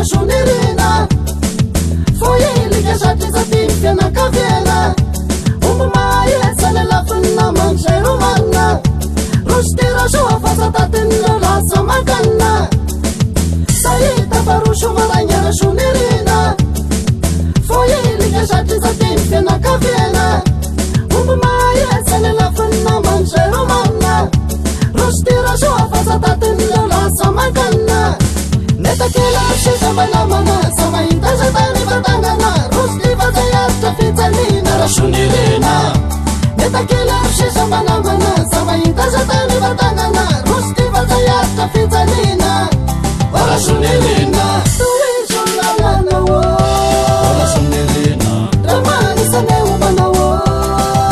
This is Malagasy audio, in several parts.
شونيرينا فويلي كشاتي زاتين فينا كافينا وما يسال لفنا من شيرو منا رشتي رشوا فساتين لا سمكنا سايتا فروشو مالانيا شونيرينا فويلي كشاتي زاتين فينا كافينا وما يسال لفنا من شيرو منا رشتي رشوا فساتين لا سمكنا نتكلم شيء سمعنا منا سمعين تجتني بتعنا رشدي بزيات تفتنينا رشونيرينا نتكلم شيء سمعنا منا سمعين تجتني بتعنا رشدي بزيات تفتنينا رشونيرينا تويشو لا لا نو رشونيرينا رماني سنة وبنو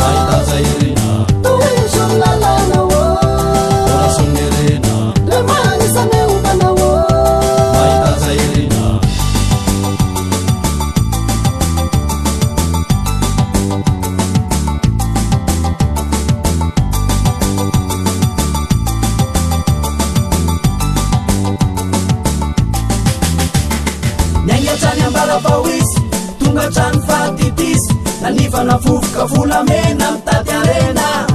أيدا زيرينا تويشو لا لا نو رشونيرينا رماني سنة وبنو Tunga chan fatitis Nanifana fufka fulamena mtati arena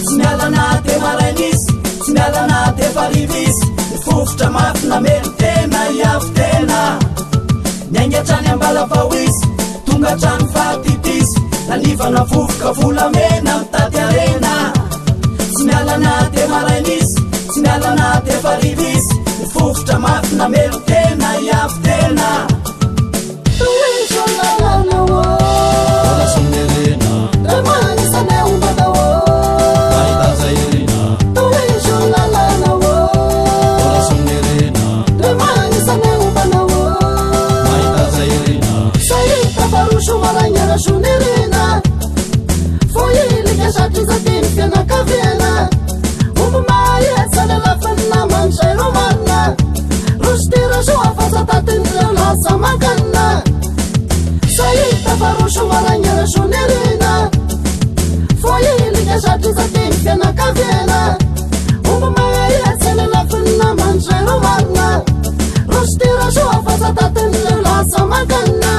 Smiala nate maranis Smiala nate farivis Fufta mafna mertena yaftena Nyanya chan yambala fawis Tunga chan fatitis Nanifana fufka fulamena mtati arena Smiala nate maranis Smiala nate farivis Fufta mafna mertena yaftena شونيرينا فويلي كشاتي زاتين فينا كافينا وما يسال لفنا من شيرو منا رشدي رشوا فساتين لا سمكنا سايتا فروشو مالانيا شونيرينا فويلي كشاتي زاتين فينا كافينا وما يسال لفنا من شيرو منا رشدي رشوا فساتين لا سمكنا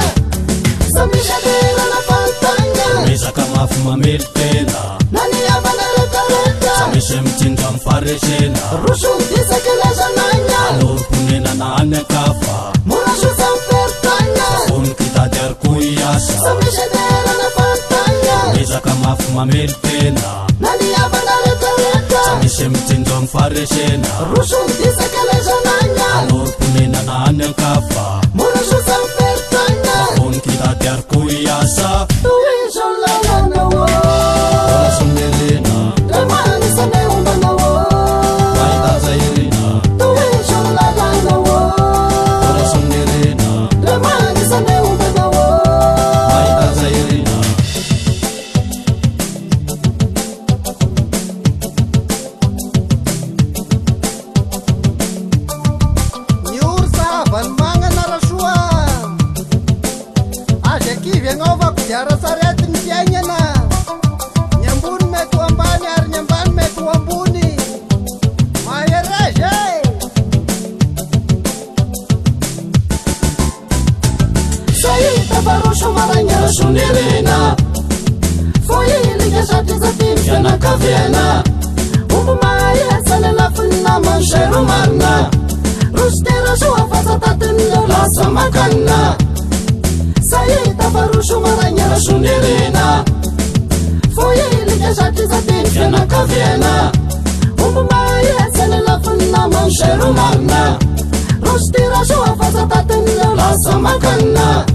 Mesa kama fuma miltena Nani ya banere kareta Samishe mtinda mfareshena Rushun disa kele jananya Alur punena na ane kafa Murashu sampertanya Sun kita der kuyasa Samishe dera na pantanya Mesa kama fuma miltena Nani ya banere kareta Samishe mtinda mfareshena Rushun disa kele jananya Alur punena na ane kafa Murashu sampertanya Sun kita der kuyasa Tuwisho la la na wo Rashunirina Ramani sane umana wo Aida zairina Tuwisho la la na wo Rashunirina Ramani sane umana wo Aida zairina Nyursa van manga na rashua Asheki vengova kujara saret mtianyana Nyambun metu ambani ar nyamban metu ambuni Mayereje Sayita barusho maranya shunirina Foyili kashati zatin fiana kafiana Umuma yesale lafina mansheru marna Rushtira shua fasatatin la samakana Sayita barusho maranya shunirina Foyili kashati zatin fiana kafiana Umuma yesale lafina mansheru marna Rushtira shua fasatatin la samakana